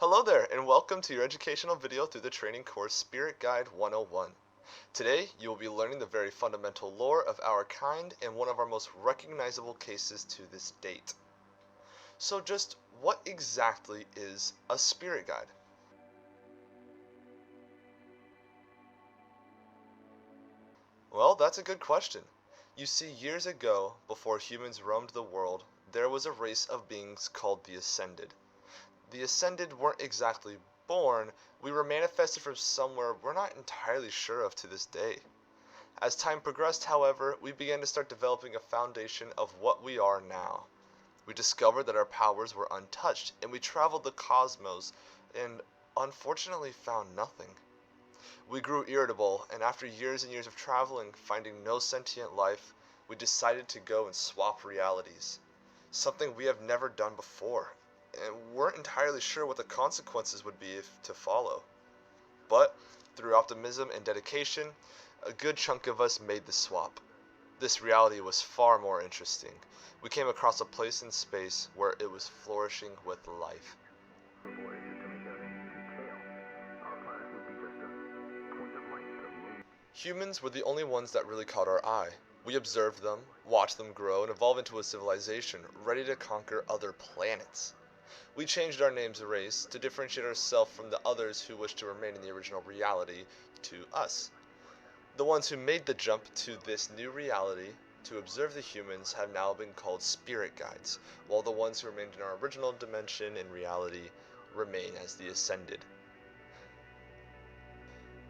Hello there, and welcome to your educational video through the training course Spirit Guide 101. Today, you will be learning the very fundamental lore of our kind and one of our most recognizable cases to this date. So just what exactly is a spirit guide? Well, that's a good question. You see, years ago, before humans roamed the world, there was a race of beings called the Ascended. The Ascended weren't exactly born, we were manifested from somewhere we're not entirely sure of to this day. As time progressed, however, we began to start developing a foundation of what we are now. We discovered that our powers were untouched, and we traveled the cosmos and unfortunately found nothing. We grew irritable, and after years and years of traveling, finding no sentient life, we decided to go and swap realities. Something we have never done before, and weren't entirely sure what the consequences would be if to follow. But, through optimism and dedication, a good chunk of us made the swap. This reality was far more interesting. We came across a place in space where it was flourishing with life. Humans were the only ones that really caught our eye. We observed them, watched them grow, and evolve into a civilization ready to conquer other planets. We changed our name's race to differentiate ourselves from the others who wished to remain in the original reality to us. The ones who made the jump to this new reality to observe the humans have now been called spirit guides, while the ones who remained in our original dimension and reality remain as the Ascended.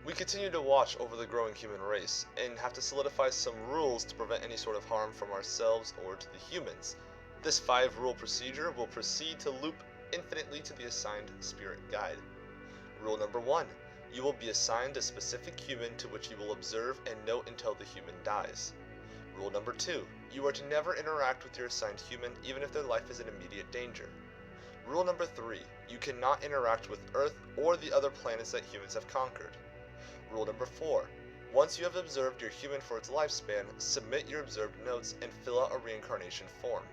We continue to watch over the growing human race, and have to solidify some rules to prevent any sort of harm from ourselves or to the humans. This 5-rule procedure will proceed to loop infinitely to the assigned spirit guide. Rule number 1. You will be assigned a specific human to which you will observe and note until the human dies. Rule number 2. You are to never interact with your assigned human even if their life is in immediate danger. Rule number 3. You cannot interact with Earth or the other planets that humans have conquered. Rule number 4. Once you have observed your human for its lifespan, submit your observed notes and fill out a reincarnation form.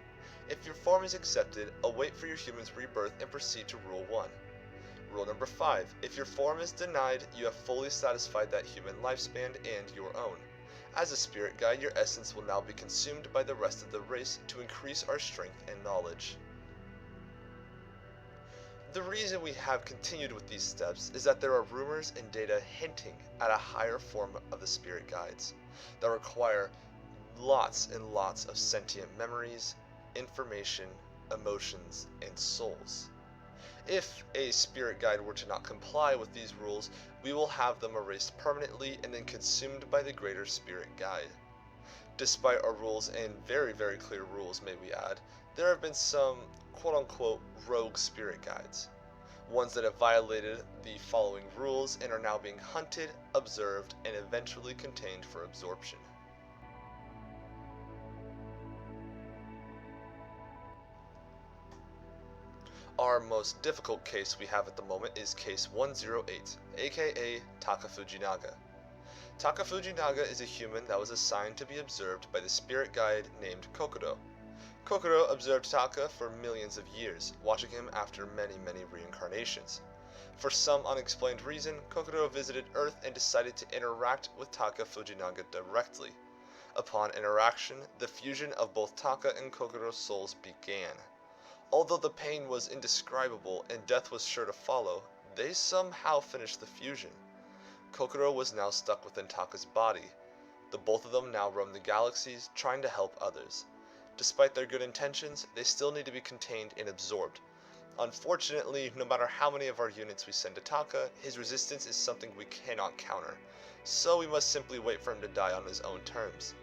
If your form is accepted, await for your human's rebirth and proceed to Rule 1. Rule number 5. If your form is denied, you have fully satisfied that human lifespan and your own. As a spirit guide, your essence will now be consumed by the rest of the race to increase our strength and knowledge. The reason we have continued with these steps is that there are rumors and data hinting at a higher form of the spirit guides that require lots and lots of sentient memories, information, emotions, and souls. If a spirit guide were to not comply with these rules, we will have them erased permanently and then consumed by the greater spirit guide. Despite our rules, and very clear rules may we add, there have been some quote-unquote rogue spirit guides. Ones that have violated the following rules and are now being hunted, observed, and eventually contained for absorption. Our most difficult case we have at the moment is case 108, aka Taka Fujinaga. Taka Fujinaga is a human that was assigned to be observed by the spirit guide named Kokoro. Kokoro observed Taka for millions of years, watching him after many reincarnations. For some unexplained reason, Kokoro visited Earth and decided to interact with Taka Fujinaga directly. Upon interaction, the fusion of both Taka and Kokoro's souls began. Although the pain was indescribable and death was sure to follow, they somehow finished the fusion. Kokoro was now stuck within Taka's body. The both of them now roam the galaxies, trying to help others. Despite their good intentions, they still need to be contained and absorbed. Unfortunately, no matter how many of our units we send to Taka, his resistance is something we cannot counter, so we must simply wait for him to die on his own terms.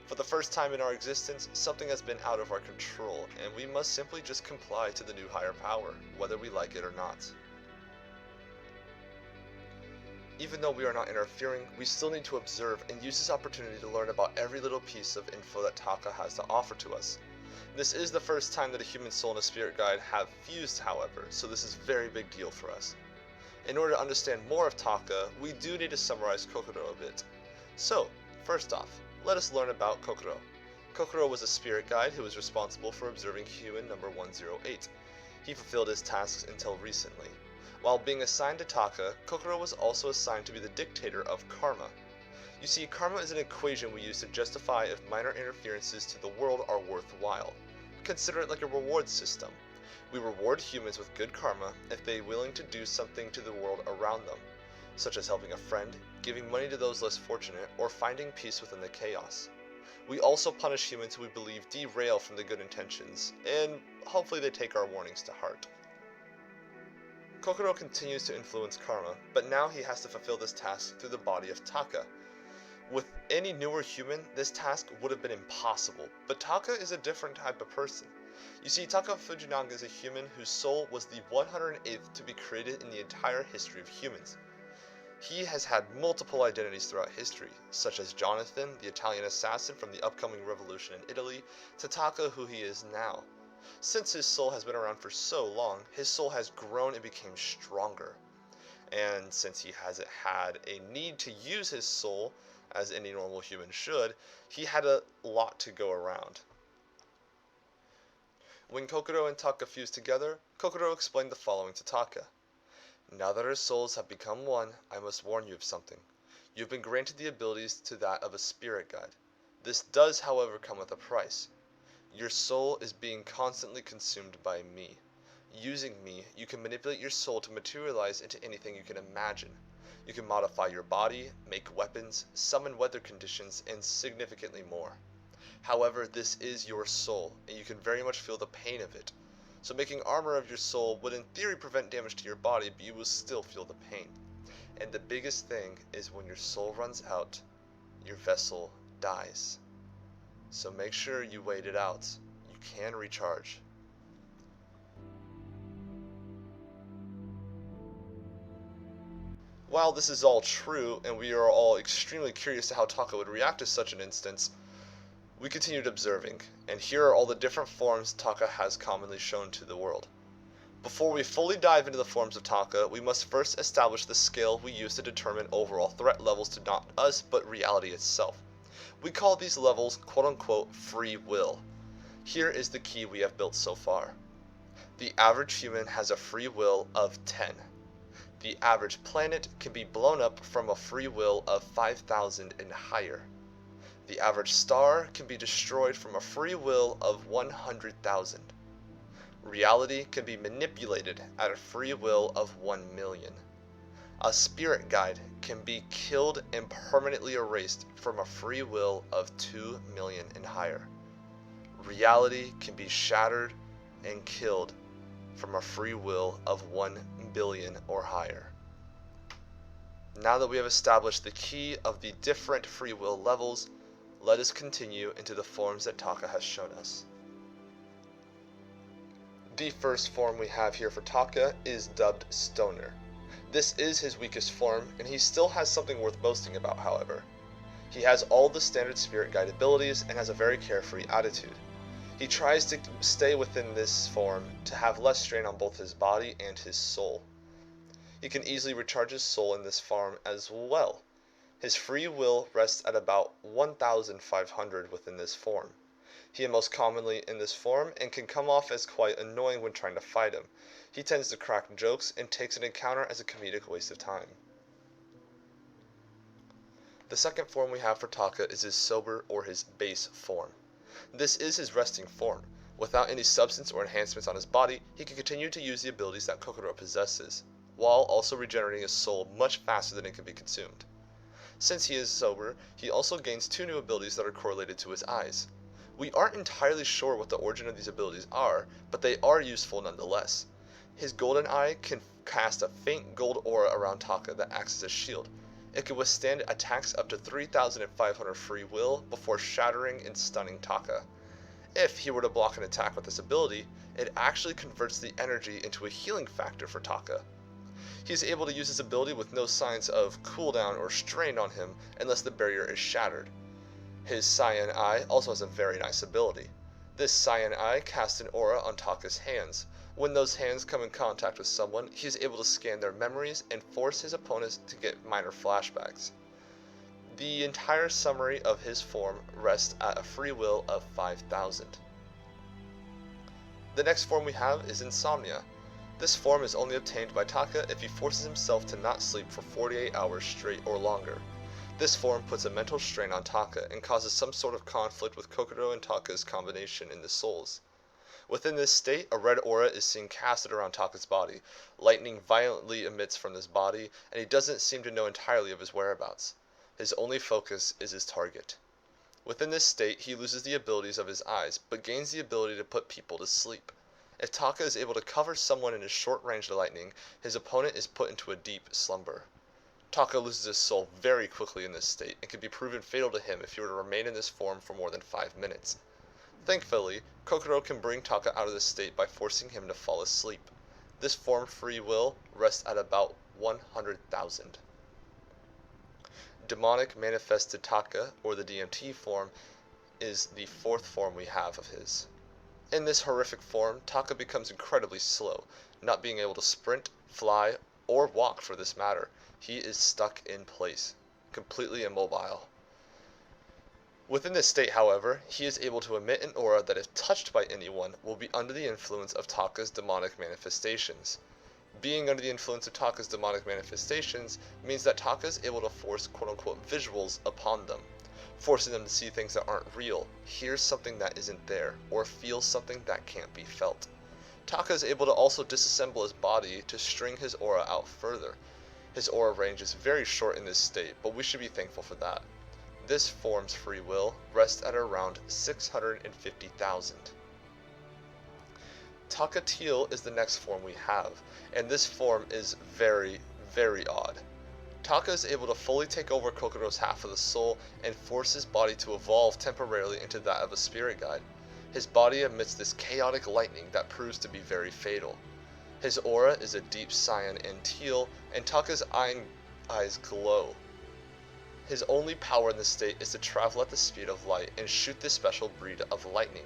For the first time in our existence, something has been out of our control, and we must simply just comply to the new higher power, whether we like it or not. Even though we are not interfering, we still need to observe and use this opportunity to learn about every little piece of info that Taka has to offer to us. This is the first time that a human soul and a spirit guide have fused, however, so this is a very big deal for us. In order to understand more of Taka, we do need to summarize Kokoro a bit. So, first off, let us learn about Kokoro. Kokoro was a spirit guide who was responsible for observing human number 108. He fulfilled his tasks until recently. While being assigned to Taka, Kokoro was also assigned to be the dictator of karma. You see, karma is an equation we use to justify if minor interferences to the world are worthwhile. Consider it like a reward system. We reward humans with good karma if they are willing to do something to the world around them, such as helping a friend, giving money to those less fortunate, or finding peace within the chaos. We also punish humans who we believe derail from the good intentions, and hopefully they take our warnings to heart. Kokoro continues to influence karma, but now he has to fulfill this task through the body of Taka. With any newer human, this task would have been impossible, but Taka is a different type of person. You see, Taka Fujianga is a human whose soul was the 108th to be created in the entire history of humans. He has had multiple identities throughout history, such as Jonathan, the Italian assassin from the upcoming revolution in Italy, to Taka, who he is now. Since his soul has been around for so long, his soul has grown and became stronger. And since he hasn't had a need to use his soul, as any normal human should, he had a lot to go around. When Kokoro and Taka fused together, Kokoro explained the following to Taka. Now that our souls have become one, I must warn you of something. You have been granted the abilities to that of a spirit guide. This does, however, come with a price. Your soul is being constantly consumed by me. Using me, you can manipulate your soul to materialize into anything you can imagine. You can modify your body, make weapons, summon weather conditions, and significantly more. However, this is your soul, and you can very much feel the pain of it. So making armor of your soul would in theory prevent damage to your body, but you will still feel the pain. And the biggest thing is when your soul runs out, your vessel dies. So make sure you wait it out. You can recharge. While this is all true, and we are all extremely curious to how Taka would react to such an instance, we continued observing, and here are all the different forms Taka has commonly shown to the world. Before we fully dive into the forms of Taka, we must first establish the scale we use to determine overall threat levels to not us, but reality itself. We call these levels quote-unquote free will. Here is the key we have built so far. The average human has a free will of 10. The average planet can be blown up from a free will of 5,000 and higher. The average star can be destroyed from a free will of 100,000. Reality can be manipulated at a free will of 1 million. A spirit guide can be killed and permanently erased from a free will of 2 million and higher. Reality can be shattered and killed from a free will of 1 billion or higher. Now that we have established the key of the different free will levels, let us continue into the forms that Taka has shown us. The first form we have here for Taka is dubbed Stoner. This is his weakest form, and he still has something worth boasting about, however. He has all the standard spirit guide abilities and has a very carefree attitude. He tries to stay within this form to have less strain on both his body and his soul. He can easily recharge his soul in this form as well. His free will rests at about 1,500 within this form. He is most commonly in this form and can come off as quite annoying when trying to fight him. He tends to crack jokes and takes an encounter as a comedic waste of time. The second form we have for Taka is his sober or his base form. This is his resting form. Without any substance or enhancements on his body, he can continue to use the abilities that Kokoro possesses, while also regenerating his soul much faster than it can be consumed. Since he is sober, he also gains 2 new abilities that are correlated to his eyes. We aren't entirely sure what the origin of these abilities are, but they are useful nonetheless. His golden eye can cast a faint gold aura around Taka that acts as a shield. It can withstand attacks up to 3,500 free will before shattering and stunning Taka. If he were to block an attack with this ability, it actually converts the energy into a healing factor for Taka. He is able to use his ability with no signs of cooldown or strain on him unless the barrier is shattered. His Cyan Eye also has a very nice ability. This Cyan Eye casts an aura on Taka's hands. When those hands come in contact with someone, he is able to scan their memories and force his opponents to get minor flashbacks. The entire summary of his form rests at a free will of 5,000. The next form we have is Insomnia. This form is only obtained by Taka if he forces himself to not sleep for 48 hours straight or longer. This form puts a mental strain on Taka and causes some sort of conflict with Kokoro and Taka's combination in the souls. Within this state, a red aura is seen casted around Taka's body. Lightning violently emits from this body, and he doesn't seem to know entirely of his whereabouts. His only focus is his target. Within this state, he loses the abilities of his eyes, but gains the ability to put people to sleep. If Taka is able to cover someone in his short range of lightning, his opponent is put into a deep slumber. Taka loses his soul very quickly in this state, and can be proven fatal to him if he were to remain in this form for more than 5 minutes. Thankfully, Kokoro can bring Taka out of this state by forcing him to fall asleep. This form free will rests at about 100,000. Demonic Manifested Taka, or the DMT form, is the 4th form we have of his. In this horrific form, Taka becomes incredibly slow, not being able to sprint, fly, or walk for this matter. He is stuck in place, completely immobile. Within this state, however, he is able to emit an aura that if touched by anyone will be under the influence of Taka's demonic manifestations. Being under the influence of Taka's demonic manifestations means that Taka is able to force quote-unquote visuals upon them, forcing them to see things that aren't real, hear something that isn't there, or feel something that can't be felt. Taka is able to also disassemble his body to string his aura out further. His aura range is very short in this state, but we should be thankful for that. This form's free will rests at around 650,000. Taka Teal is the next form we have, and this form is very, very odd. Taka is able to fully take over Kokoro's half of the soul and force his body to evolve temporarily into that of a spirit guide. His body emits this chaotic lightning that proves to be very fatal. His aura is a deep cyan and teal, and Taka's eyes glow. His only power in this state is to travel at the speed of light and shoot this special breed of lightning.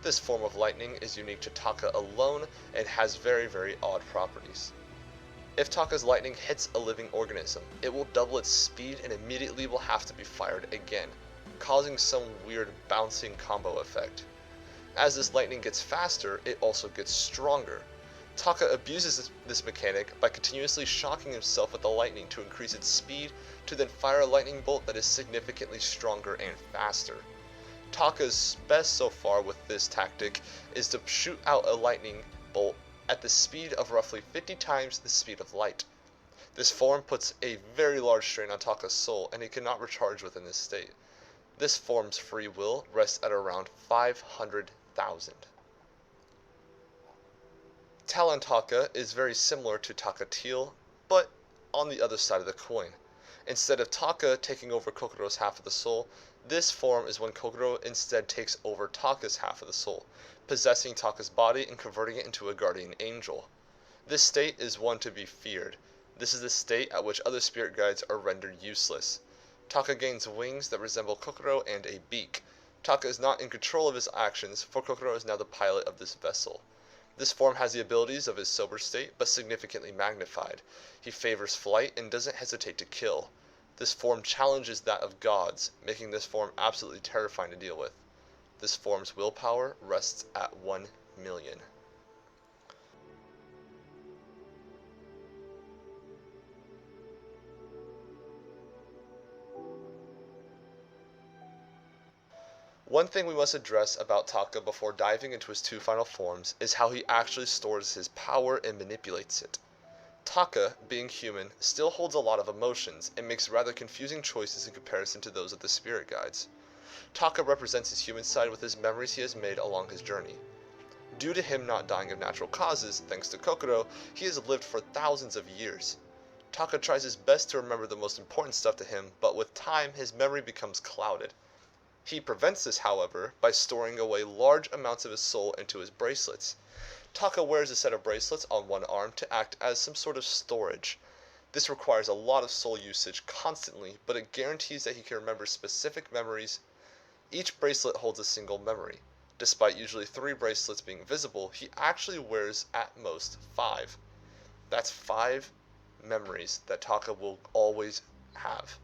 This form of lightning is unique to Taka alone and has very, very odd properties. If Taka's lightning hits a living organism, it will double its speed and immediately will have to be fired again, causing some weird bouncing combo effect. As this lightning gets faster, it also gets stronger. Taka abuses this mechanic by continuously shocking himself with the lightning to increase its speed, to then fire a lightning bolt that is significantly stronger and faster. Taka's best so far with this tactic is to shoot out a lightning bolt at the speed of roughly 50 times the speed of light. This form puts a very large strain on Taka's soul, and he cannot recharge within this state. This form's free will rests at around 500,000. Talon Taka is very similar to Taka Teal, but on the other side of the coin. Instead of Taka taking over Kokoro's half of the soul, this form is when Kokoro instead takes over Taka's half of the soul, possessing Taka's body and converting it into a guardian angel. This state is one to be feared. This is the state at which other spirit guides are rendered useless. Taka gains wings that resemble Kokoro and a beak. Taka is not in control of his actions, for Kokoro is now the pilot of this vessel. This form has the abilities of his sober state, but significantly magnified. He favors flight and doesn't hesitate to kill. This form challenges that of gods, making this form absolutely terrifying to deal with. This form's willpower rests at 1 million. One thing we must address about Taka before diving into his 2 final forms is how he actually stores his power and manipulates it. Taka, being human, still holds a lot of emotions and makes rather confusing choices in comparison to those of the spirit guides. Taka represents his human side with his memories he has made along his journey. Due to him not dying of natural causes, thanks to Kokoro, he has lived for thousands of years. Taka tries his best to remember the most important stuff to him, but with time his memory becomes clouded. He prevents this, however, by storing away large amounts of his soul into his bracelets. Taka wears a set of bracelets on one arm to act as some sort of storage. This requires a lot of soul usage constantly, but it guarantees that he can remember specific memories. Each bracelet holds a single memory. Despite usually 3 bracelets being visible, he actually wears at most 5. That's 5 memories that Taka will always have.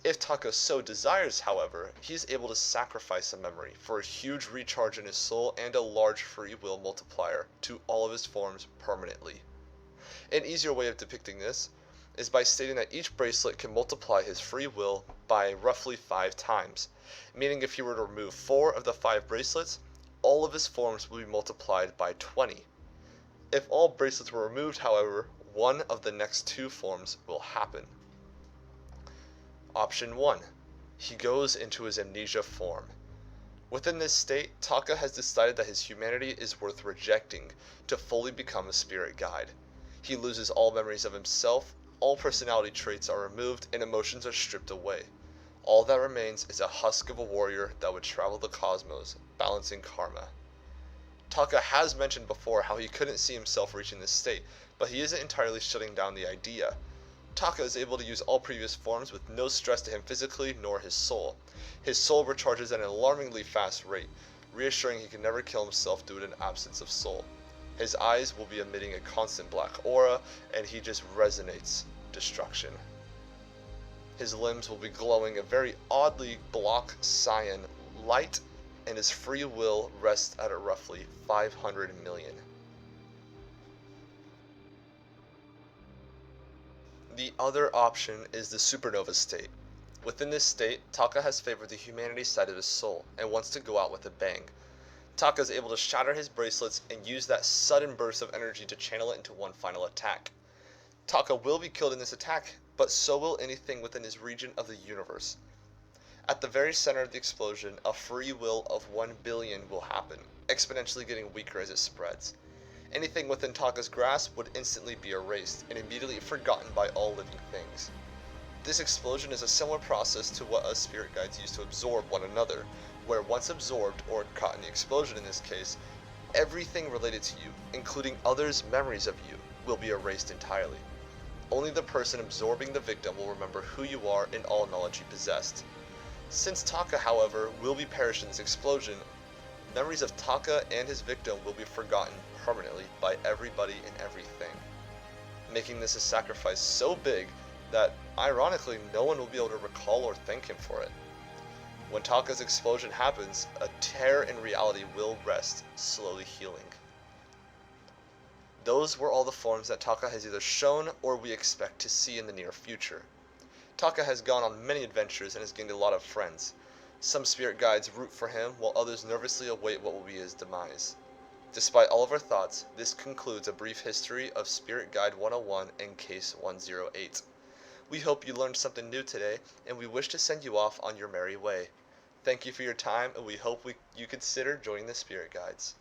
If Taka so desires, however, he is able to sacrifice a memory for a huge recharge in his soul and a large free will multiplier to all of his forms permanently. An easier way of depicting this is by stating that each bracelet can multiply his free will by roughly 5 times, meaning if he were to remove 4 of the 5 bracelets, all of his forms will be multiplied by 20. If all bracelets were removed, however, one of the next 2 forms will happen. Option 1. He goes into his amnesia form. Within this state, Taka has decided that his humanity is worth rejecting to fully become a spirit guide. He loses all memories of himself, all personality traits are removed, and emotions are stripped away. All that remains is a husk of a warrior that would travel the cosmos, balancing karma. Taka has mentioned before how he couldn't see himself reaching this state, but he isn't entirely shutting down the idea. Taka is able to use all previous forms with no stress to him physically nor his soul. His soul recharges at an alarmingly fast rate, reassuring he can never kill himself due to an absence of soul. His eyes will be emitting a constant black aura, and he just resonates destruction. His limbs will be glowing a very oddly block cyan light, and his free will rests at a roughly 500 million. The other option is the supernova state. Within this state, Taka has favored the humanity side of his soul and wants to go out with a bang. Taka is able to shatter his bracelets and use that sudden burst of energy to channel it into one final attack. Taka will be killed in this attack, but so will anything within his region of the universe. At the very center of the explosion, a free will of 1 billion will happen, exponentially getting weaker as it spreads. Anything within Taka's grasp would instantly be erased and immediately forgotten by all living things. This explosion is a similar process to what us spirit guides use to absorb one another, where once absorbed, or caught in the explosion in this case, everything related to you, including others' memories of you, will be erased entirely. Only the person absorbing the victim will remember who you are and all knowledge you possessed. Since Taka, however, will be perished in this explosion, memories of Taka and his victim will be forgotten permanently by everybody and everything, making this a sacrifice so big that, ironically, no one will be able to recall or thank him for it. When Taka's explosion happens, a tear in reality will rest, slowly healing. Those were all the forms that Taka has either shown or we expect to see in the near future. Taka has gone on many adventures and has gained a lot of friends. Some spirit guides root for him, while others nervously await what will be his demise. Despite all of our thoughts, this concludes a brief history of Spirit Guide 101 and Case 108. We hope you learned something new today, and we wish to send you off on your merry way. Thank you for your time, and we hope you consider joining the Spirit Guides.